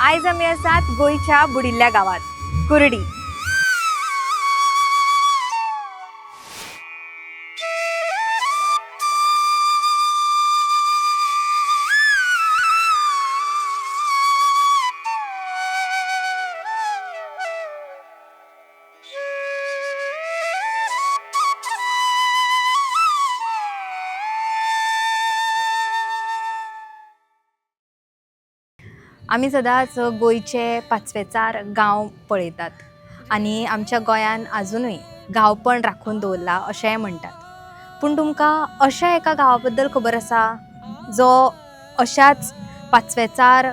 आयज आमी आसात गोंयच्या बुडिल्ल्या गावात कुर्डी। आमी सदांच गोंयचे पाचवेचार गांव पळयतात आनी आमच्या गोंयान आजुनूय गांवपण राखून दवरला अशेंय म्हणटात। पूण तुमकां अशा एका गांवा बद्दल खबर आसा जो अशाच पाचवेचार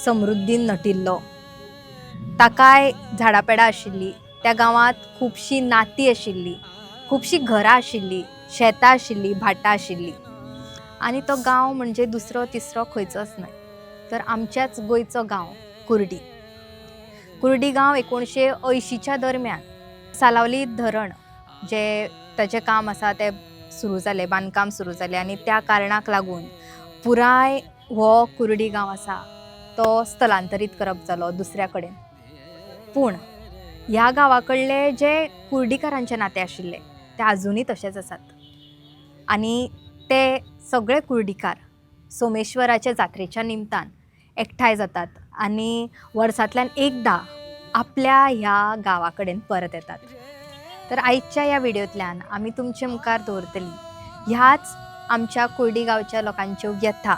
समृद्धीन नटिल्लो? ताकाय झाडापेडां आशिल्लीं, त्या गांवांत खुबशीं नातीं आशिल्लीं, खुबशीं घरां आशिल्लीं, शेतां आशिल्लीं, भाटां आशिल्लीं। आनी तो गांव म्हणजे दुसरो तिसरो खंयचोच न्हय तर आमच्याच गोंयचो गांव कुर्डी। कुर्डी गांव 1980च्या दरम्यान सालावली धरण जे ताचें काम आसा तें सुरू जालें, बांदकाम सुरू जालें आनी त्या कारणाक लागून पुराय हो कुर्डी गांव आसा तो स्थलांतरीत करप जालो दुसऱ्या कडेन। पूण ह्या गांवा कडले जे कुर्डीकारांचे नाते आशिल्ले ते आजुनूय तशेंच आसात आनी ते सगळे कुर्डीकार सोमेश्वराच्या जात्रेच्या निमतान एकठांय जातात आनी वर्सांतल्यान एकदां आपल्या ह्या गांवा कडेन परत येतात। तर आयच्या ह्या व्हिडिओंतल्यान आमी तुमचे मुखार दवरतली ह्याच आमच्या कुर्डी गांवच्या लोकांच्यो व्यथा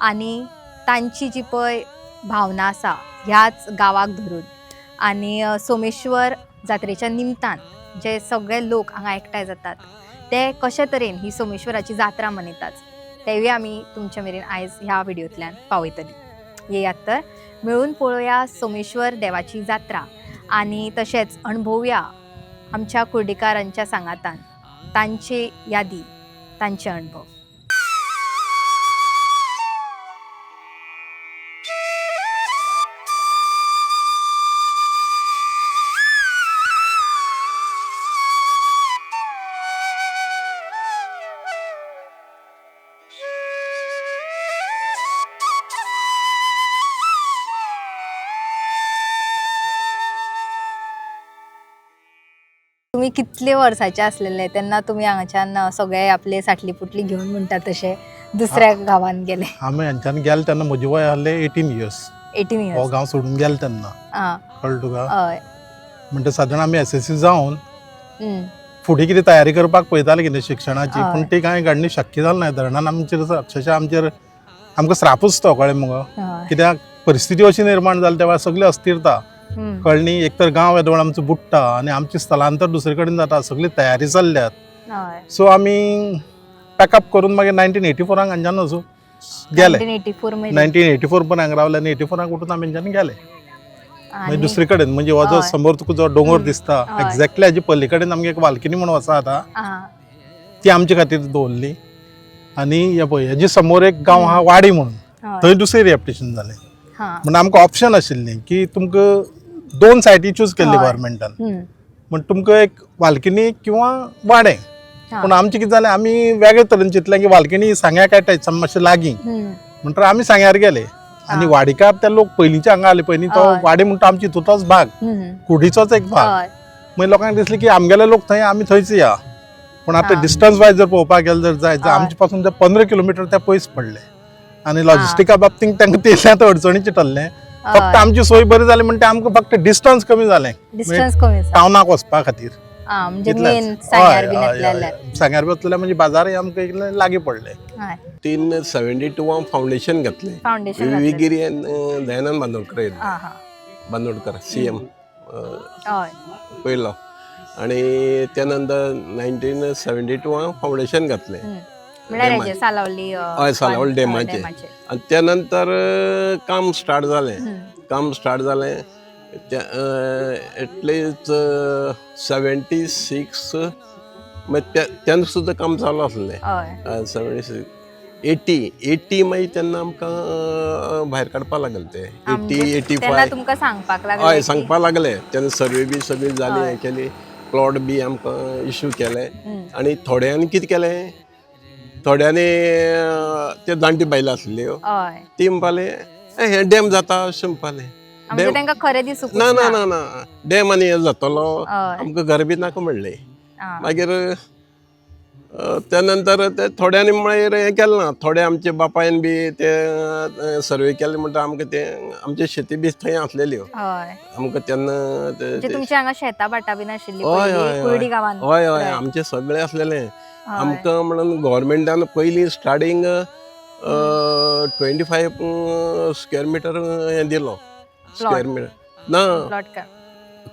आनी तांची जी पळय भावना आसा ह्याच गांवाक धरून आनी सोमेश्वर जात्रेच्या निमतान जे सगळे लोक हांगा एकठांय जातात ते कशे तरेन ही सोमेश्वराची जात्रा मनयतात तेवूय आमी तुमचे मेरेन आयज ह्या व्हिडिओंतल्यान पावयतली। येयात तर मेळून पळोवया सोमेश्वर देवाची जात्रा आनी तशेंच अणभवया आमच्या कुर्डीकारांच्या सांगातान तांची यादी, तांचे अणभव। तुम्ही कितले वर्साचे असलेले तेन्ना तुम्ही हांगाच्यान सगळे आपले साटली पुटली घेऊन म्हणटात तशे दुसऱ्या गावान गेले? आमी हांच्यान गेले तेन्ना म्हजे वय आहले 18 इयर्स। 18 हो इयर्स गांव सोडून गेले तेन्ना कळ्ळें तुका? हय। म्हणटा सादारण आमी एसएससी जावन फुडें कितें तयारी करपाक पळयताले कितें शिक्षणाची, पूण ती कांय घडणी शक्य जालें ना। धरणान आमचेर अक्षरशः आमकां श्रापूच तो, कळ्ळें मुगो? कित्याक परिस्थिती अशी निर्माण जाली तेव्हा सगळी अस्थिरता कळ्ळी। एक तर गांव येदोळ आमचो बुडटा आनी आमचे स्थलांतर दुसरे कडेन जाता, सगळी तयारी चल्ल्यात। सो आमी पॅकअप करून मागीर 1984 हांच्यान वचूं गेले। 1984 पण हांगा रावले आनी 84 उठून आमी हांच्यान गेले मागीर दुसरे कडेन। म्हणजे हो जो समोर तुका जो दोंगर दिसता एक्झॅक्टली हाजे पल्ली कडेन आमगे एक वाल्कनी म्हणून वचा आतां ती आमचे खातीर दवरली। आनी हे पळय हेजे समोर एक गांव आहा वाडी म्हणून, थंय दुसरें रेप्टेशन जालें। म्हणजे आमकां ऑप्शन आशिल्लें की तुमकां 2 सायटी चूज केल्ली गव्हर्मेंटान, म्हणजे तुमकां एक वाल्कनी किंवा वाडें। पूण आमचें कितें जालें, आमी वेगळे तरेन चिंतलें की वाल्कनी सांग्याक एटॅच मातशें लागीं, म्हणटर आमी सांग्यार गेले। आनी वाडीकार ते लोक पयलींचे हांगा आले पळय न्ही, तो वाडी म्हणटा आमची हितूंतोच भाग, कुर्डीचोच एक भाग। मागीर लोकांक दिसलें की आमगेले लोक थंय आमी थंयच या। पूण आतां डिस्टन्स वायज जर पळोवपाक गेले जर जायत जाल्यार आमचे पासून ते 15 किलोमिटर ते पयस पडले आनी लॉजिस्टिका बाबतींत तांकां तें अडचणीचें ठरलें। फक्त आमची सोय बरी जाली म्हणटा आमकां फक्त डिस्टन्स कमी जालें टावनाक वचपा खातीर। सांग्यार बी वतले म्हणजे बाजारय आमकां लागीं पडले। 372 फाउंडेशन घातलें विगिरी दयानंद बांदोडकर CM पयलो। आनी त्या नंतर 1972 फाउंडेशन घातलें म्हळ्यार सालावली डेमाचें। आनी त्या नंतर काम स्टार्ट जालें एटलीस्ट 76 तेन्ना सुद्दां काम चालू आसलें। 76 80 मागीर तेन्ना आमकां भायर काडपा लागले ते 80-85 तुमकां सांगपाक हय सांगपा लागले। तेन्ना सर्वे बी सगळी जाली, हें केली, प्लॉट बी आमकां इश्यू केले। आनी थोड्यांनी कितें केलें, थोड्यांनी ते जाणटी बायलां आसल्यो ती म्हणपाले हे डॅम जाता शिंपाले म्हणजे तांकां खरेदी सुकूंक ना ना ना ना डॅम आनी हे जातलो हय. आमकां घर बी नाका म्हणले आ. मागीर त्या नंतर ते थोड्यांनी मागीर हें केलें ना थोडे आमचे बापायन बी ते सर्वे केले म्हणटा आमकां ते आमची शेती बी थंय आसलेली हय आमकां तेन्ना म्हणजे तुमची हांगा शेतां भाटां बीन आशिल्ली हय पयलीं हय कुर्डी गांवांत हय हय आमचे सगळे असलेले आमकां म्हणून गव्हर्मेंटान पयलीं स्टार्टींग 25 स्क्वेअर मिटर हें दिलो स्क्वेअर मिटर ना प्लॉट का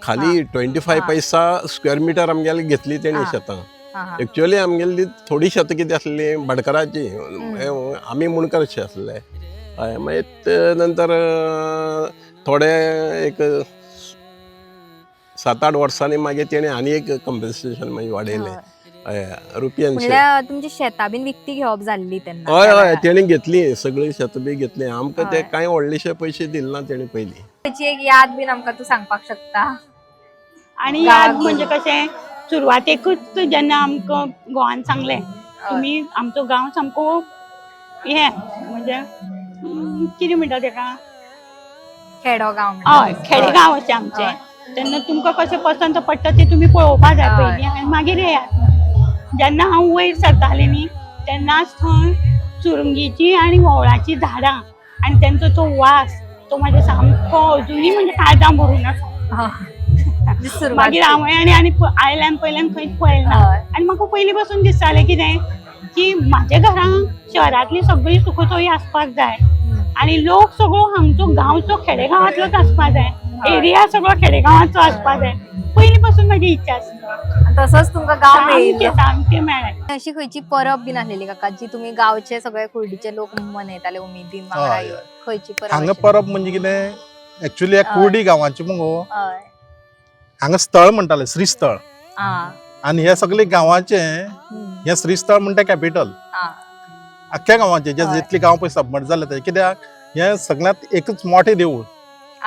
खाली 25 पैसा स्क्वेअर मिटर आमगेली घेतली तेणी शेतां एक्च्युअली आमगेली थोडी शेतां कितें आसली भाटकाराची आमी मुणकार अशे आसले हय मागीर ते नंतर थोडे एक 7-8 वर्सांनी मागीर तेणी आनी एक कंपन्सेशन मागीर वाडयलें हय रुपयांचे म्हणल्यार तुमची शेतां बीन विकती घेवप जाल्ली तेन्ना हय हय तेणी घेतली सगळी शेतां बी घेतली आमकां ते कांय व्हडलेशे पयशे दिले ना तेणी पयलीं त्याची एक याद बीन आमकां तूं सांगपाक शकता आणि याद म्हणजे कशें सुरवातेकूच जेन्ना आमकां गोवान सांगलें तुमी आमचो गांव सामको हे म्हणजे कितें म्हणटा तेका खेडो गांव हय खेडेगांव अशें आमचें तेन्ना तुमकां कशें पसंत पडटा तें तुमी पळोवपा जाय पयलीं आनी मागीर येयात जेन्ना हांव वयर सरतालें न्ही तेन्नाच थंय चुरंगीची आनी वोवळाची झाडां आनी तेंचो तो वास तो म्हाज्या सामको अजुनूय म्हणजे काळजां भरून आसा मागीर हांवें आनी आयल्यान पयल्यान खंयच पळयलें ना आनी म्हाका पयलीं पासून दिसतालें कितें की म्हाज्या घरान शहरांतली सगळी सुखसोयी आसपाक जाय आनी लोक सगळो हांगचो गांवचो खेडेगांवांतलोच आसपाक जाय एरिया सगळो खेडेगांवांचो आसपाक जाय पयलीं पासून म्हाजी इच्छा आसली तसोच तुमकां गांव मेळिल्लो सामकें मेळ्ळें अशी खंयची परब बीन आसलेली काका जी तुम्ही गांवचे सगळे कुर्डीचे लोक मनयताले उमेदीन वांगडा येवन खंयची परब हांगा अशी? परब म्हणजे कितें एक्च्युअली ह्या कुर्डी गांवाची मुगो हय हांगा स्थळ म्हणटाले श्रीस्थळ आ आनी हे सगळे गांवाचे हे श्रीस्थळ म्हणटा कॅपिटल आ अख्ख्या गांवाचे जे जितले गांव पळय सबमर्ज जाले ते कित्याक हे सगळ्यात एकच मोठे देऊळ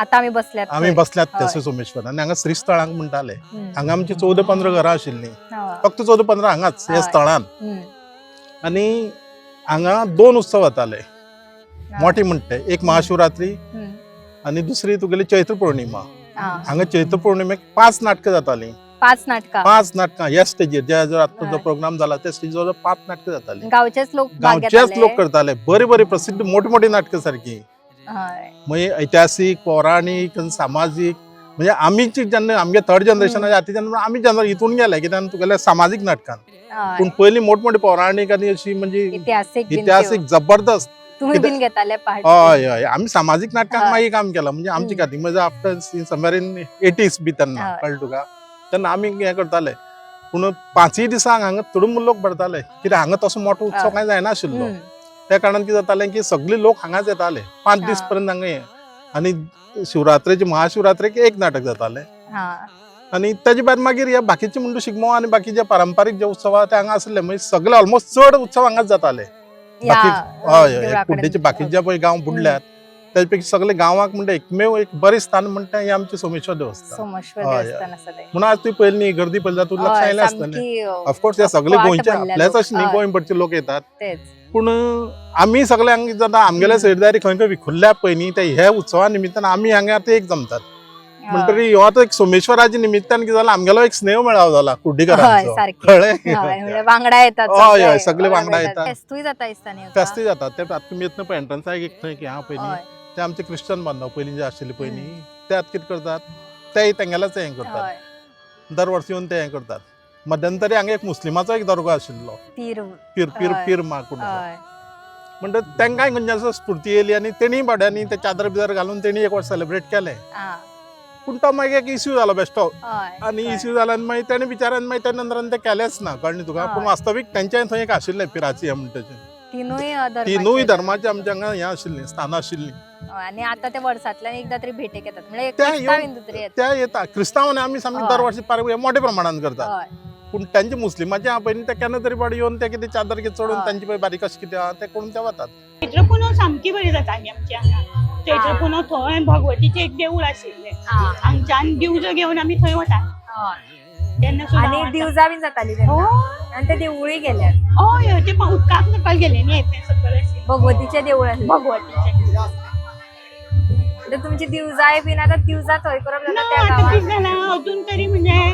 आता आमी बसल्यात आमी थंय. बसल्यात हय. ते श्री सोमेश्वर आनी हांगा श्रीस्थळांक म्हणटाले हम्म. हांगा आमची 14-15 घरां आशिल्लीं हय. फक्त 14-15 हांगाच हय. ह्या स्थळान हम्म. आनी हांगा 2 उत्सव जाताले मोठे म्हणटे एक महाशिवरात्री हम्म. आनी दुसरी तुगेली चैत्र पौर्णिमा आ. हांगा चैत्र पौर्णिमेक 5 नाटकां जातालीं 5 नाटकां 5 नाटकां ह्या स्टेजीर ज्या जो आतां जो हय. प्रोग्राम जाला त्या स्टेजीर 5 नाटकां जातालीं गांवचेच लोक भाग गांवचेच घेताले. लोक करताले बरी बरी प्रसिद्ध मोठी मोठी नाटकां सारकी हय. म्हणजे ऐतिहासीक पौराणीक आनी सामाजीक म्हणजे आमीची जेन्ना आमगे थर्ड जनरेशन जाता तेन्ना आमी जेन्ना हितून गेले कित्याक तुगेल्या सामाजीक नाटकां हय. पूण पयलीं मोठमोठी पौराणीक आनी अशी म्हणजे इतिहासीक बीन इतिहासीक त्यो. जबरदस्त तुम्ही बीन घेताले पार्ट हय हय आमी सामाजीक नाटकांक हय. मागीर काम केलां म्हणजे आमची खातीर म्हणजे आफ्टर समवेर इन 80s बी तेन्ना हय. कळ्ळें तुका तेन्ना आमी हें करताले पूण 5 दिसांक हांगा तुडुंब लोक भरताले कित्याक हांगा तसो मोठो उत्सव कांय जायनाशिल्लो हम्म. त्या कारणान कितें जातालें की सगळे लोक हांगाच येताले 5 दीस हा. पर्यंत हांगा हे आनी शिवरात्रेचे महाशिवरात्रेक एक नाटक जाताले हा. आनी ताजे भायर मागीर हे बाकीचे म्हणटा शिगमो आनी बाकीचे पारंपारीक जे उत्सव आहा ते हांगा आसले म्हणजे सगळे ऑलमोस्ट चड उत्सव हांगाच जाताले या, बाकी हय हय देवळा कुड्डेचे कडेन. बाकीचे जे पळय गांव बुडल्यात त्यापैकी सगळे गांवाक म्हणटा एकमेव एक बरें स्थान म्हणटा हें आमचें सोमेश्वर देवस्थान सोमेश्वर हय, हय. देवस्थान आसा ते. म्हणून आज तुवें पयली न्ही गर्दी पळयता तूं लक्ष हय, आयलें आसतलें सामकी, ऑफकोर्स हे सगळे पाट गोंयचे भरल्या आपल्याच लोक. अशें न्ही हय. गोंयभरचे लोक येतात तेच पूण आमी सगळे हांगा जाता आमगेल्या सैरदारी खंय खंय विखुरल्या पळय न्ही ते ह्या उत्सवा निमित्तान आमी हांगा आतां एक जमतात म्हणटरी हो आतां एक सोमेश्वराच्या निमित्तान कितें जाला आमगेलो एक स्नेह मेळावो जाला कुड्डीकरांचो सारकी. कळ्ळें हय, म्हणजे वांगडा येतात हय, हय, सगळे वांगडा येतात. फेस्तूय जाता दिसतानी फेस्ती जाता ते आतां तुमी येतना पळय एंट्रन्साक एक थंय की हां पयलीं हय. ते आमचे क्रिश्चन बांदव पयलीं जे आशिल्ले पळय न्ही ते आतां कितें करतात ते तेंगेलाच हें करतात हय. दर वर्सी येवन ते हें करतात मध्यंतरी हांगा एक मुस्लिमाचो एक दर्गो आशिल्लो पीर पीर पीर हय. पीर माकूड हय. म्हणटा तेंकाय खंयच्या स्फूर्ती येयली आनी तेणी भाड्यांनी ते चादर बिदर घालून तेणी एक वर्स सेलिब्रेट केलें आ. पूण तो मागीर एक इश्यू जालो बेश्टो हय. आनी कळ्ळें. इश्यू जाला आनी मागीर तेणे बिचारान मागीर त्या नंतरान ते केलेंच ना कळ्ळें तुका पूण हय. वास्तवीक तेंच्याय थंय एक आशिल्लें पिराची हें म्हणटा तिनूय तिनूय धर्माची आमच्या हांगा हें आशिल्लीं स्थानां आशिल्लीं आणि आता ते वर्सांतल्यान एकदा तरी भेटेक येतात म्हणजे एक त्या क्रिस्ताव येवन- हिंदू तरी येतात. त्या येता क्रिस्तांव आनी आमी सामकी हय. दर वर्सी पारंपरिक मोठ्या प्रमाणान करतात हय. पूण तेंचे मुस्लिमाचे आहा पळय न्ही ते केन्ना तरी पाड येवन ते कितें चादर कितें चडोवन हय. तांचे पळय बारीक अशें कितें आहा ते करून ते वतात चैत्र पुनव सामकी बरी जाताली आमच्या हांगा चैत्र पुनव थंय भगवतीचें एक देवूळ आशिल्लें आ. हांगच्यान दिवजो घेवन आमी थंय वतात हय. तेन्ना सुद्दां आणि हांव दिवजा बीन जाताली तेन्ना. वता. आणि ते देवळी गेल्यात हय हय ते उदकाक सकयल गेले न्ही येते सकयल आशिल्लें भगवतीचे देवूळ आसलें. भगवतीचें तर तुमची दिवजाय बीन आता दिवजा थंय करप जाता त्या आता गावात कितें जालां अजून तरी म्हणजे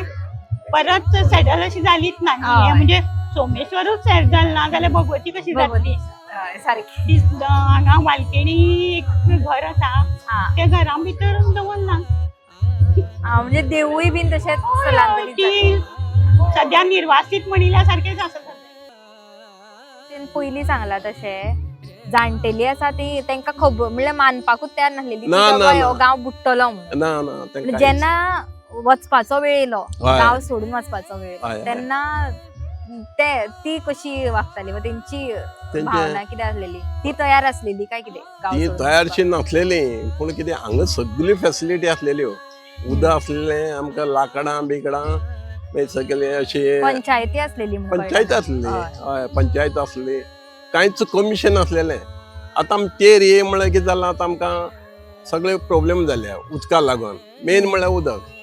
परत सेटल अशी जालीच नाही हय. म्हणजे सोमेश्वरूच सेट जाल ना जाल्यार भगवती कशी जातली हय, सारकी ती सुद्दां हांगा वालकेणी एक घर आसा हा त्या घरा भितर दवरना हा, म्हणजे देवूय बीन तशेंच स्थलांतरीत ती सध्या निर्वासित म्हणिल्या सारखेच आसा जातात. पयलीं सांगला तशें जाणटेली आसा ती तांकां खबर म्हणल्यार मानपाकूच तयार नासलेली ना, की ना, बाबा ना. हो गांव बुडटलो म्हणून. ना ना तें म्हणजे कांयच. जेन्ना वचपाचो वेळ येयलो हय. गांव सोडून वचपाचो वेळ हय, हय. तेन्ना ती कशी वागताली वा तेंची तेंचे- भावना कितें आसलेली ती तयार आसलेली काय कितें गांव ती सोडून तयारशी नसलेली पूण कितें हांगा सगळी फॅसिलिटी आसलेल्यो उदक आसलेलें आमकां लाकडां बिकडां मागीर सगळे अशें वचपाक? पंचायती आसलेली म्हणून पंचायत कळटा. आसली हय. हय पंचायत आसली कांयच कमिशन आसलेलें आतां तेर ये म्हळ्यार कितें जालां आतां आमकां सगळे प्रॉब्लेम जाल्या उदका लागून मेन म्हळ्यार उदक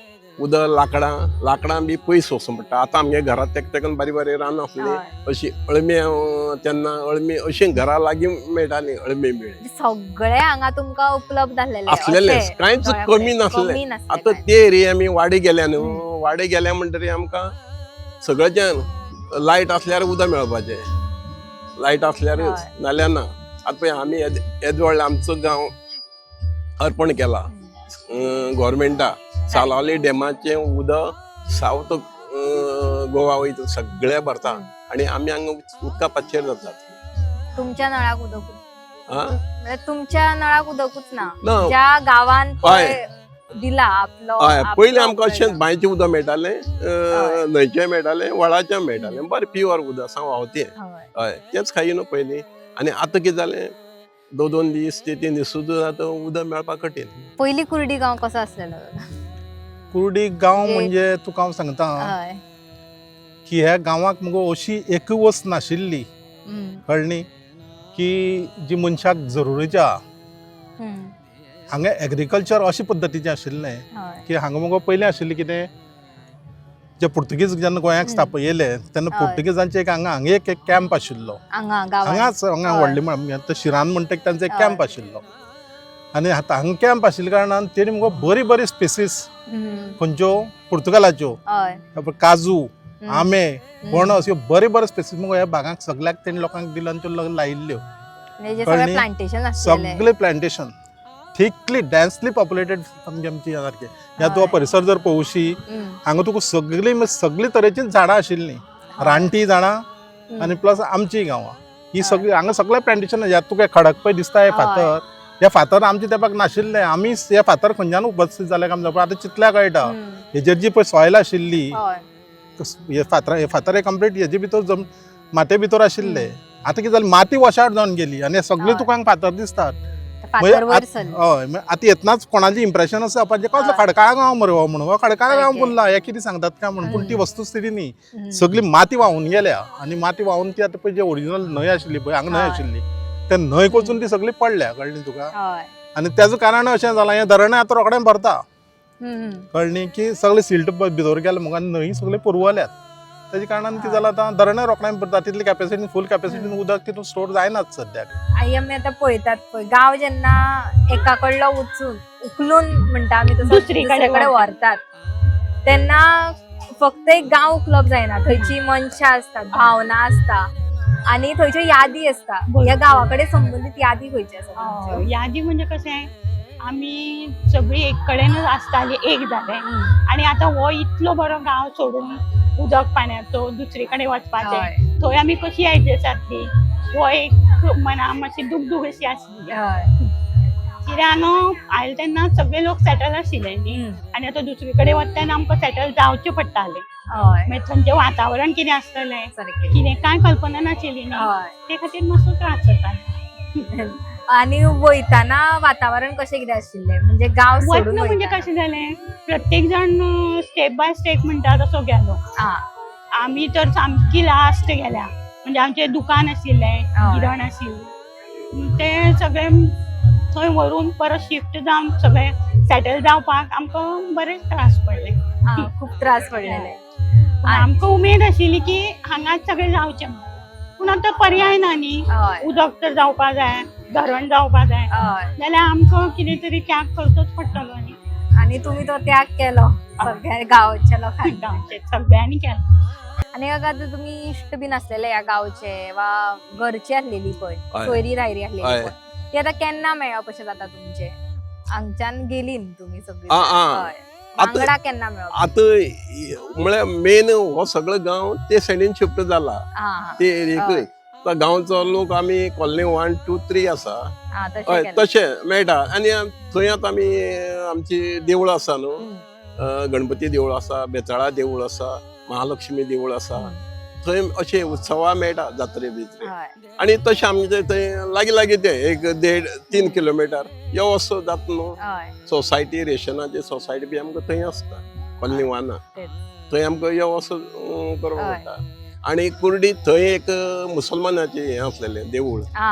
लाकडां बी पयस वचूं पडटा आतां आमगे घरांत तेक बारीक बारीक रान आसली हय. अशी अळमी तेन्ना अळमी अशी घरा लागीं मेळटाली अळमी बी सगळे हांगा तुमकां उपलब्ध आसलेले आसलेलें अशें कांयच दोळ्या कमी कडेन. नासलें कमी नासलें आतां कांय. ते एरिया आमी वाडे गेल्या न्हू वाडे गेल्या म्हणटरी आमकां सगळ्याच्यान लायट आसल्यार उदक मेळपाचें लायट आसल्यारच हय. नाल्यार ना आतां पळय आमी येद व्हडलें आमचो गांव अर्पण केला गव्हर्मेंटा सालावली डॅमाचें उदक सावथ गोवा वयता सगळे भरता आनी आमी हांगा उदका पाचशेर जातात तुमच्या नळाक उदकूच आं? म्हणजे तुमच्या नळाक उदकूच ना ना. ज्या गावान हय. दिला आपलो हय आपलो पयलीं आमकां पळयला. अशें बांयचें उदक मेळटालें हय. न्हंयचें मेळटालें व्हाळाचें मेळटालें बरें प्युअर उदक साव व्हांवतें हय. हय तेंच खाई न्हू पयलीं आनी आतां कितें जालें 2 दीस 3 दीस सुद्दां आतां उदक मेळपाक कठीण पयली कुर्डी गांव कसो आसलेलो कुर्डी गांव म्हणजे तुका हांव सांगता हय. की ह्या गांवाक मुगो अशी एक वस्त नाशिल्ली हम्म. कळ्ळी की जी मनशाक जरुरीची आहा हम्म. हांगा एग्रीकल्चर अशे पद्दतीचें आशिल्लें हय. की हांगा मुगो पयलीं आशिल्लें कितें जे पुर्तुगीज जेन्ना गोंयाक स्थापयले तेन्ना हय. पुर्तुगीजांचे हांगा एक कॅम्प आशिल्लो हांगा गावान हांगाच हांगा हय. व्हडली म्हण शिरान म्हणटा एक तांचो एक हय. कॅम्प आशिल्लो आनी आतां हांगा कॅम्प आशिल्ल्या कारणान तेणी मुगो बरी बरी स्पेसीस हम्म. खंयच्यो पुर्तुगालाच्यो हय. काजू हम्म. आंबे पणस ह्यो बरे बरे स्पेसीस मुगो ह्या भागाक सगळ्याक तेणी लोकांक दिल्यो आनी त्यो लायिल्ल्यो म्हणजे सगळे कळ्ळें? प्लांटेशन आसलेले सगळे प्लांटेशन थिकली डेन्सली पॉप्युलेटेड आमची सारके ह्या तुका हय. परिसर जर पळोवशी हम्म. हांगा तुका सगळी तरेचीं झाडां आशिल्लीं रानटी झाडां हम्म. आनी प्लस आमची गांवां ही हय. सगळी हांगा सगळे प्लांटेशन ह्या तुका खडक पळय दिसता हे हय. फातर हे फातर आमच्या तेपाक नाशिल्ले आमी हे फातर खंयच्यान उपस्थित जाले काम जावं आतां चितल्या कळटा हम्म. हेजेर जी पळय सॉयल आशिल्ली हय. हे फातर कंप्लीट हेजे भितर माते भितर आशिल्ले आतां कितें जालें माती वॉशआउट जावन गेली आनी हे सगळे हय. तुका हांगा फातर दिसतात फातर वयर सरली. हय आतां येतनाच कोणाची इंप्रेशन आसा म्हणजे कसलो हय. खडकाळ गांव मरे हो म्हणून हो खडकाळ गांव सारकें. बोलला हे कितें सांगतात काय म्हणून पूण ती हम्म. वस्तुस्थिती न्ही हम्म. सगळी माती व्हांवून गेल्या आनी माती व्हांवून ती आतां पळय जी ओरिजिनल न्हंय आशिल्ली पळय हांगा न्हंय हय. आशिल्ली त्या न्हंयक वचून ती सगळी पडल्या कळ्ळी तुका हय. आनी तेजो कारण अशें जालां हें धरणें आतां रोखडें भरता हम्म. कळ्ळी की सगळे सिल्ट भितर गेले मुगो आनी न्हंय सगळी पुरवल्यात तेजे कारणान कितें जालां आतां धरणें रोखडें भरता तितली कॅपेसिटी फूल कॅपेसिटीन उदक तितून स्टोर जायनाच सद्याक आई आमी आतां पळयतात पळय गांव जेन्ना एका कडलो वचून उखलून म्हणटा आमी तसो दुसरे कडेन कडेन व्हरतात तेन्ना फक्त एक गांव उखलप जायना थंयची मनशां आसतात भावना आसता आनी थंयच्यो यादी आसता ह्या गांवा कडेन संबंदीत यादी खंयच्यो आसा तुमच्यो? यादी म्हणजे कशें आमी सगळी एक कडेनच आसताली एक जाले आणि आता हो इतलो बरो गांव सोडून उदक पाण्याचो दुसरे कडेन वचपाचें हय. थंय आमी कशी एडजस्ट जातली हो एक मना मातशी दूख अशी आसली हय. कित्याक आयले तेन्ना सगळे लोक सेटल आशिल्ले न्ही हम्म. आनी आतां दुसरे कडेन वता तेन्ना आमकां सेटल जावचें पडटालें हय. मागीर थंयचें वातावरण कितें आसतलें सारकें. कितें कांय कल्पना नाशिल्ली न्ही हय. ते खातीर मातसो त्रास जाता आनी वयताना वातावरण कशें कितें आशिल्लें म्हणजे गांव सोडून वतना म्हणजे वयताना. कशें जालें प्रत्येक जाण स्टेप बाय स्टेप म्हणटा तसो गेलो आ. आमी तर सामकी लास्ट गेल्या म्हणजे आमचें दुकान आशिल्लें हय. गिरण आशिल्लें ते सगळे थंय व्हरून परत शिफ्ट जावन सगळे सेटल जावपाक आमकां बरेच त्रास पडले आ, खूब त्रास पडलेले आमकां उमेद आशिल्ली की हांगाच सगळें जावचें म्हणून पूण आतां पर्याय ना न्ही हय. उदक तर जावपा जाय धरण जावपा जाय हय. जाल्यार आमकां कितें तरी त्याग करचोच पडटलो न्ही आणि तुम्ही तो त्याग केलो सगळ्या गावाच्या लोकांनी. गांवचे सगळ्यांनी केलो. आणि आता तुम्ही इष्ट बीन असलेले या गावचे वा घरची असलेली पळय हय. सोयरी रायरी असलेली हय. पळय ती आता केन्ना मेळप अशें जाता तुमचे हांगच्यान गेली न्ही तुमी सगळी आ, आ. हय. वांगडा केन्ना मेळप आता म्हळ्यार मेन हो सगळो गांव ते सायडीन शिफ्ट जाला हा ते एरियेकूय गांवचो लोक आमी कॉलनी 1, 2, 3 आसा हा तशें हय केलें. तशें मेळटा आनी थंय आतां आमी आमची देवळां आसा न्हू गणपती देवूळ आसा बेताळा देवूळ आसा महालक्ष्मी देवूळ आसा थंय अशे उत्सवां मेळटा जात्रे बित्रे हय. आणि तशें आमचे थंय लागीं ते 1.5-3 किलोमिटर यो वचो जाता न्हू हय. सोसायटी रेशनाची सोसायटी बी आमकां थंय आसता कॉलनी 1 तेच. थंय आमकां यो वचो करपाक हय. पडटा आणि कुर्डी थंय एक मुसलमानाचे हे असलेलें देवूळ हा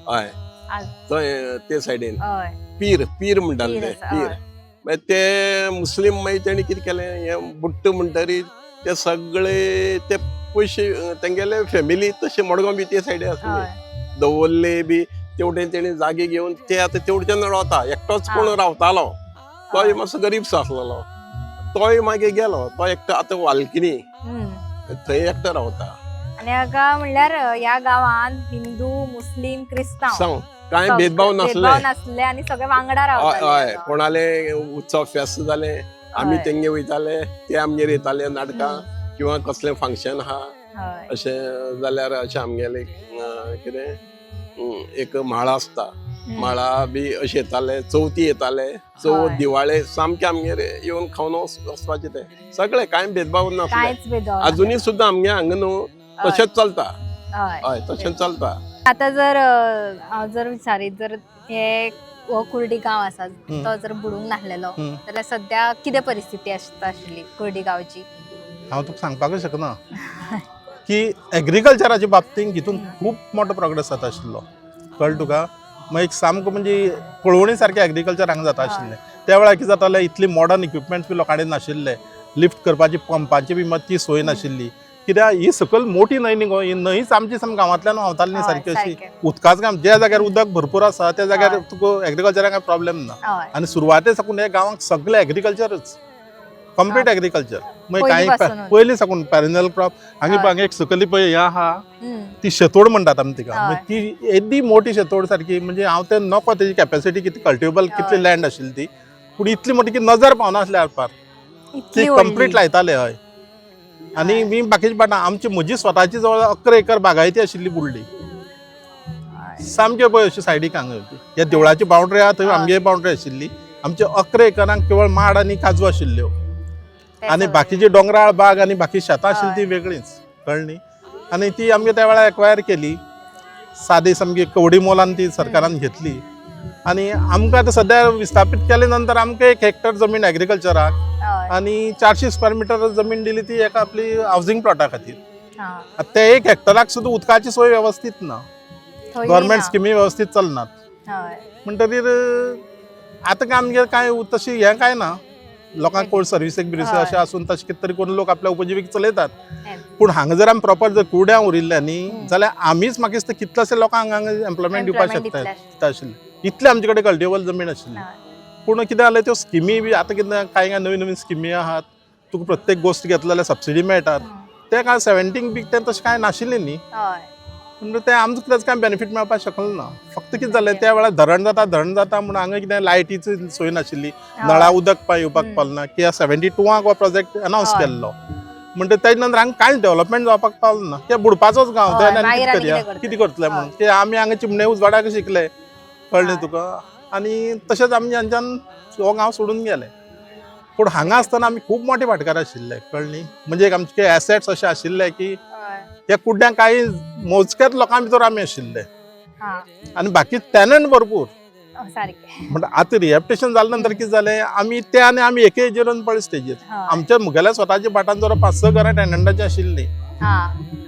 हय आल. थंय ते सायडीन हय. पीर म्हणटाले पीर ते आसा, पीर हय. मागीर ते मुस्लीम मागीर तेणी कितें केलें हे बुट्ट म्हणटरीर ते सगळे ते पयशे तेंगेले फॅमिली तशे मडगांव बी ते सायडी आसले हय. दवरले बी तेवढे तेणी जागे घेवन ते आतां तेवढेच्यान रावता एकटोच कोण रावतालो तोय मातसो गरीबसो आसलेलो तोय मागीर गेलो तो एकटो आतां वालकिनी हम्म. थंय एकटो रावता आणि हाका म्हणल्यार या गावात हिंदू मुस्लिम क्रिस्तांव सांग कांय सगळे भेदभाव नसले भेदभाव नसले आणि सगळे वांगडा हय रावताले कोणाले उत्सव फेस्त जाले आमी हय. तेंगे वयताले ते आमगेर येताले नाटकां किंवा कसलें फंक्शन आहा हय. अशें जाल्यार अशें आमगेले एक म्हाळा आसता म्हाळा बी अशें येताले चवथी येताले चवथ हय. दिवाळे सामके आमगेर येवन खावन वचपाचे ते सगळे कांय भेदभाव नसले कांयच भेदभाव अजुनी सुद्दां आमगे हांगा न्हू तशेंच चलता हय. हय तशेंच चलता आता जर हांव जर विचारीत जर हे हो कुर्डी गांव आसा तो जर बुडूंक नासलेलो जाल्यार सध्या कितें परिस्थिती आशिल्ली कुर्डी गांवची हांव तुका सांगपाकच शकना की एग्रीकल्चराच्या बाबतींत हितून खूब मोठो प्रोग्रेस जाता आशिल्लो कळ्ळें तुका मागीर सामको म्हणजे पळोवणी सारकें एग्रीकल्चर हांगा जाता आशिल्लें त्या वेळार कितें जातालें इतली मॉडर्न इक्विपमेंट्स बी लोकां कडेन नाशिल्ले लिफ्ट करपाची पंपाची बी ती सोय नाशिल्ली कित्याक ही सकयल मोठी न्हंय न्ही गो ही न्हंयच आमची सामकी गांवांतल्यान व्हांवताली न्ही सारकी अशी उदकाच काम ज्या जाग्यार उदक भरपूर आसा त्या जाग्यार तुका एग्रीकल्चराक काय प्रॉब्लेम ना हय. आनी सुरवाते साकून हे गांवांक सगळे एग्रीकल्चरच कंप्लीट एग्रीकल्चर मागीर पयलीं कांय पासूनच. पयलीं साकून पॅरेनल क्रॉप हांगा एक सकयली पळय हें आहा हम्म. ती शेतोड म्हणटात आमी तिका हय. म्हणजे ती येदी मोठी शेतोड सारकी म्हणजे हांव ते नको तेजी कॅपॅसिटी कितली कल्टिवेबल कितली लँड आशिल्ली ती पूण इतली मोठी की नजर पावना आसली आरपार इतली ती व्हडली. कंप्लीट लायताले हय आनी मी बाकीची पाटां आमची म्हजी स्वताची जवळ 11 एकर बागायती आशिल्ली बुडली सामके पळय अशी सायडीक हांगा ह्या देवळाची बाउंड्री आहा थंय आमगे बाउंड्री आशिल्ली आमचे 11 एकरांक केवळ माड आनी काजू आशिल्ल्यो आनी बाकीची डोंगराळ बाग आनी बाकी शेतां आशिल्ली ती वेगळीच कळ्ळें न्ही आनी ती आमगे त्या वेळार एक्वायर केली सादी सामकी कवडी मोलान ती सरकारान घेतली आनी आमकां आतां सद्या विस्थापीत केले नंतर आमकां 1 हेक्टर जमीन एग्रीकल्चराक हय. आनी 400 स्क्वेअर मिटर जमीन दिली ती एका आपली हावसिंग प्लॉटा खातीर हा. आतां ते 1 हेक्टराक सुद्दां उदकाची सोय वेवस्थीत ना थंय गव्हर्मेंट ना. स्किमी वेवस्थीत चलनात हय. म्हणटकीर आतां काय आमगे काय तशी हें काय ना लोकांक कोण सर्विसेक बिर्विसेक अशें आसून तशें कितें तरी करून लोक आपल्या उपजिवीक चलयतात पूण हांगा जर आमी प्रॉपर जर कुर्ड्या उरिल्ले न्ही जाल्यार आमीच म्हाका दिसता कितलेशे लोकांक हांगा एम्प्लॉयमेंट दिवपाक Employment शकता आशिल्ले इतले आमचे कडेन कल्टिवेबल जमीन आशिल्ली पूण कितें जालें त्यो स्किमी बी आतां कितें कांय नवीन नवीन स्किमी आहात तुका प्रत्येक गोश्ट घेतलो जाल्यार सबसिडी मेळटात ते काय 70 बी तें तशें कांय नाशिल्लें न्ही हय. म्हणजे ते आमकां कितें कांय बेनिफीट मेळपाक शकलो ना फक्त कितें जालें त्या वेळार धरण जाता म्हूण हांगा कितें लायटीची सोय नाशिल्ली नळा उदक येवपाक पावलें ना की 72 हो प्रोजेक्ट अनावन्स केल्लो म्हणजे तेजे नंतर हांगा कांयच डेव्हलपमेंट जावपाक पावलो ना ते बुडपाचोच गांव हय, थंय मागीर आनी आनी कितें कितें करया कितें करतले म्हणून की आमी हांगा चिमणे उजवाडाक शिकले कळ्ळें तुका आनी तशेंच आमी हांच्यान हो गांव सोडून गेले पूण हांगा आसतना आमी खूब मोठे भाटकार आशिल्ले कळ्ळें म्हणजे एक आमचे एसेट्स अशे आशिल्ले की हय. ह्या कुड्ड्यांक काही मोजक्याच लोकां भितर आमी आशिल्ले हा. आनी बाकी टॅनंट भरपूर सारकें म्हणजे आतां रिहॅबिटेशन जाले नंतर कितें जालें आमी ते आनी आमी एके हेजेर पळय स्टेजीर हय. आमच्या मुगेल्या स्वताच्या भाटान जर 5-6 घरां टॅनंटाची आशिल्ली हा.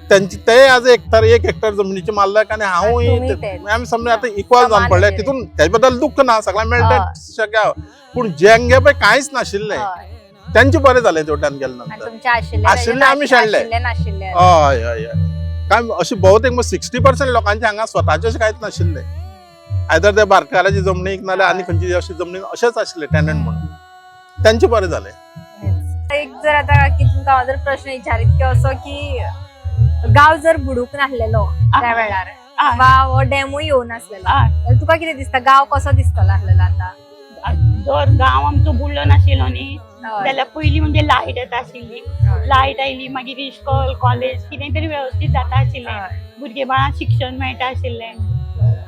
त्यांची ते आज 1 हेक्टर जमनीचे मालक आनी तुम्ही हांवूय तेच. आमी समजा आतां इक्वल जावन पडले समान तितून तेजे बद्दल दुख्ख ना सगळ्यांक मेळटा शक्य पूण जेंगे पळय कांयच नाशिल्लें हय. त्यांचे बरें जालें तेवट्यान गेले आनी नंतर तुमचे आशिल्ले आशिल्ले आमी शेणले. आशिल्ले नाशिल्ले हय हय हय काय अशी भोवतेक 60% लोकांचे हांगा स्वताचे अशें कांयच नाशिल्लें आयदर त्या बारकाराची जमनीक नाल्यार आनी खंयची अशी जमनीक अशेंच आशिल्ले टॅनंट म्हणून त्यांचे बरें जालें. एक जर आता की तुमकां हांव जर प्रश्न विचारीत की असो की गांव जर बुडूंक नासलेलो त्या वेळार वा हो डॅमूय येवं नासलेलो जाल्यार तुका कितें दिसता गांव कसो दिसतलो आसलेलो आतां? जर गांव आमचो बुडलो नाशिल्लो न्ही जाल्यार पयलीं म्हणजे लायट येता आशिल्ली. लायट आयली मागीर इस्कॉल कॉलेज कितें तरी वेवस्थीत जाता आशिल्लें. भुरगे बाळांक शिक्षण मेळटा आशिल्लें.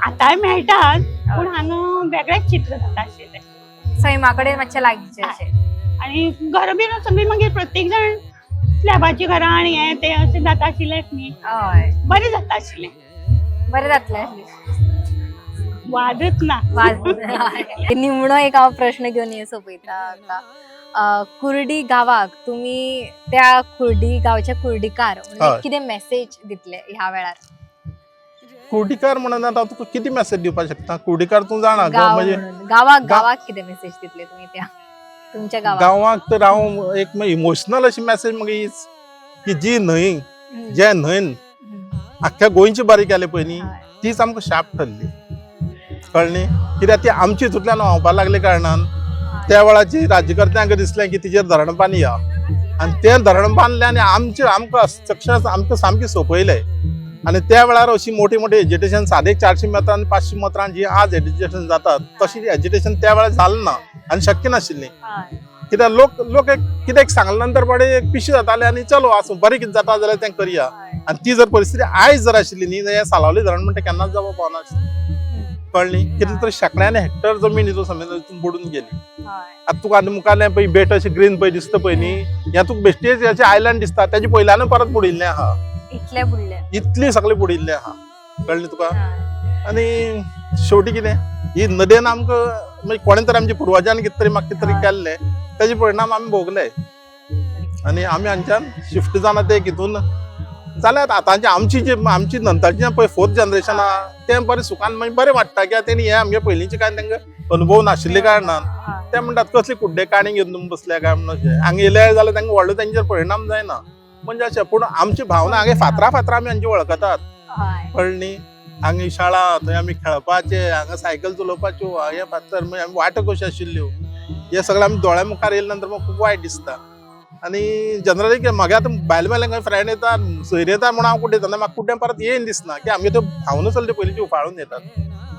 आतांय मेळटात पूण हांगा वेगळेंच चित्र जाता आशिल्लें. सैमा कडेन मातशें लागींचें अशें. आनी घरां बिरां सगळीं मागीर प्रत्येक जाण स्लॅबाची घरां आनी हें तें अशें जाता आशिल्लें न्ही. हय बरें जाता आशिल्लें. बरें जातलें. वादच ना. निमणो एक हांव प्रश्न घेवन ये सोपयता आतां. कुर्डी गांवाक तुमी त्या कुर्डी गांवच्या कुर्डीकार हय. कितें मेसेज दितले ह्या वेळार? कुर्डीकार म्हणून आता तुका किती मेसेज दिवपाक शकता? कुर्डीकार तू जाणा गांव म्हणजे म्हणून. गांवाक कितें मेसेज दितले तुमी त्या तुमच्या गांवाक? गांवाक तर हांव एक इमोशनल अशी मेसेज म्हाका हीच की जी न्हंय जे न्हंयन आख्ख्या गोंयची बारी केले पळय न्ही तीच आमकां शाप ठरली. कळ्ळें? कित्याक ती आमची हितूंतल्यान व्हांवपाक लागले कारणान त्या वेळाची राज्यकर्त्यांक दिसलें की तिचेर धरण बांदया आनी तें धरण बांदलें आनी आमकां अक्षरशः आमकां सामकें सोंपयलें. आनी त्या वेळार अशी मोठी मोठी एज्युटेशन सादे 400 मेत्रां आनी 500 मेत्रां जी आज एज्युटेशन जातात तशी एज्युटेशन त्या वेळार जालें ना आनी शक्य नाशिल्लें. कित्याक लोक कितें सांगले नंतर बडे एक पिशे जाताले आनी चलो आसूं बरें कितें जाता जाल्यार तें करया. आनी ती जर परिस्थिती आयज जर आशिल्ली न्ही जाल्यार सालावली धरण म्हणटा केन्नाच जावप पावना. कळ्ळी? कितें तरी शेकड्यानी हेक्टर जमीन हितून समज बुडून गेली. आतां तुका आनी मुखारलें पळय बेट अशें ग्रीन पळय दिसता पळय न्ही हें तुका बेश्टेच अशें आयलँड दिसता तेजे पयल्यान परत बुडिल्लें आहा. इतले बुडले. इतली सगळें बुडिल्लें आहा. कळ्ळें तुका? आनी शेवटी कितें ही नदयेन आमकां म्हणजे कोणें तरी आमच्या पुर्वजांनी कितें तरी म्हाका कितें तरी केल्लें तेजे परिणाम आमी भोगले आनी आमी हांगच्यान शिफ्ट जावन आतां एक हितून जाल्यार आतांची आमची नंतरची पळय फोर्थ जनरेशन आहा तें बरें सुखान मागीर बरें वाडटा कित्याक तेणी हे आमगे पयलींचे कांय तांकां अनुभव नाशिल्ले कारणान ते म्हणटात कसली कुड्डे काणी घेवन तुमी बसल्या काय म्हणून अशें हांगा येयले जाल्यार तांकां व्हडलो तेंचेर परिणाम जायना म्हणजे अशें. पूण आमची भावना हांगा फातरा आमी हांची वळखतात. कळ्ळें न्ही? हांगा शाळा थंय आमी खेळपाचे हांगा सायकल चलोवपाच्यो हे फातर मागीर आमी वाटो कश्यो आशिल्ल्यो हे सगळें आमी दोळ्या मुखार येयले नंतर म्हाका खूब वायट दिसता. आनी जनरली म्हागे आतां भायले खंय फ्रेंड येता सयर येता म्हणून हांव कुड्डे तेन्ना म्हाका कुड्ड्यान परत येयन दिसना की आमगे त्यो भावना चलल्यो पयलींच्यो उफाळून येतात.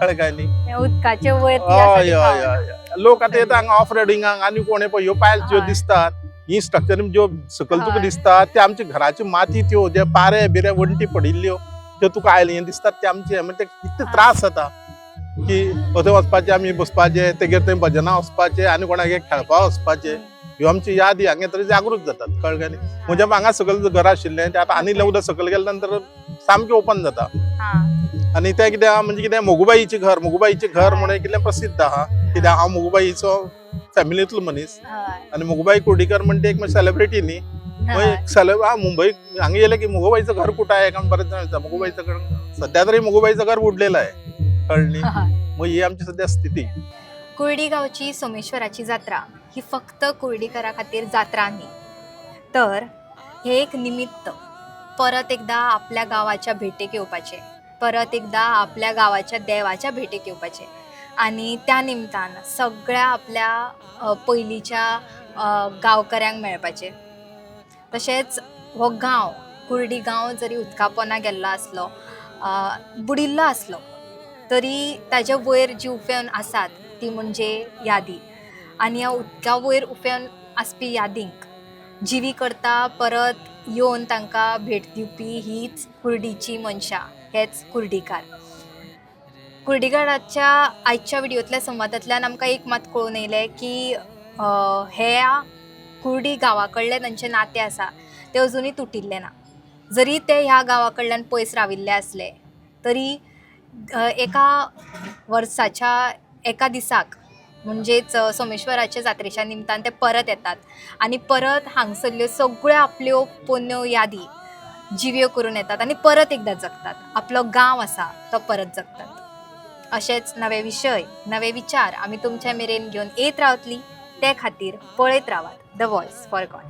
कळ्ळें काय न्ही? उदकाचे वयर हय हय हय. लोक आतां येता हांगा ऑफ रोडिंगाक आनी कोण पळय ह्यो पायल्स ज्यो दिसतात ही स्ट्रक्चर ज्यो सकयल तुका दिसतात ते आमच्या घराची माती त्यो जे पारे बिरे वण्टी पडिल्ल्यो त्यो तुका आयले हे दिसतात ते आमचे म्हणजे कितले त्रास जाता की थंय वचपाचे आमी बसपाचे तेगेर थंय भजनां वचपाचे आनी कोणागे खेळपाक वचपाचे ह्यो आमची यादी हांगा तरी जागृत जातात. कळ्ळें काय न्ही? म्हणजे हांगा सकयल घर आशिल्लें तें आतां आनी उदक सकयल गेले नंतर सामकें ओपन जाता. आनी तें कितें आहा म्हणजे कितें मोगूबाईचें घर म्हणून कितलें प्रसिद्ध आहा कित्याक हांव मोगूबाईचो फॅमिलींतलो मनीस आनी मोगूबाई कुर्डीकर म्हणटा एक सेलिब्रिटी न्ही मुंबई हांगा येयले की मोगूबाईचं घर कुठं आहे का बरेच जण विचारतात. मोगूबाईचं घर सध्या तरी मोगूबाईचं घर बुडलेलं आहे. कळ्ळें? मग ही आमची सध्या स्थिती. कुर्डी गांवची सोमेश्वराची जात्रा ही फक्त कुर्डीकरा खातीर जात्रा न्ही तर हे एक निमित्त परत एकदा आपल्या गावाच्या भेटेक येवपाचे परत एकदा आपल्या गावाच्या देवाच्या भेटेक येवपाचे आनी त्या निमतान सगळ्या आपल्या पयलींच्या गांवकऱ्यांक मेळपाचे. तशेंच हो गांव कुर्डी गांव जरी उदका पोंदा गेल्लो आसलो बुडिल्लो आसलो तरी ताजे वयर जी उफेवन आसात ती म्हणजे यादी आनी ह्या उदका वयर उफेवन आसपी यादींक जिवी करता परत येवन तांकां भेट दिवपी हीच कुर्डीची मनशां हेच कुर्डीकार. कुर्डीकाराच्या आयच्या व्हिडिओतल्या संवादांतल्यान आमकां एक मात कळून येयलें की ह्या कुर्डी गांवा कडलें तांचें नातें आसा तें अजुनूय तुटिल्लें ना. जरी ते ह्या गांवा कडल्यान पयस राविल्ले आसले तरी एका वर्साच्या एका दिसाक म्हणजेच सोमेश्वराच्या जात्रेच्या निमतान ते परत येतात आनी परत हांगसरल्यो सगळ्यो आपल्यो पोन्न्यो यादी जिव्यो करून येतात आनी परत एकदां जगतात. आपलो गांव आसा तो परत जगतात. अशेच नवे विशय नवे विचार आमी तुमच्या मेरेन घेवन येत रावतली ते खातीर पळयत रावात द वॉयस फॉर गोंय.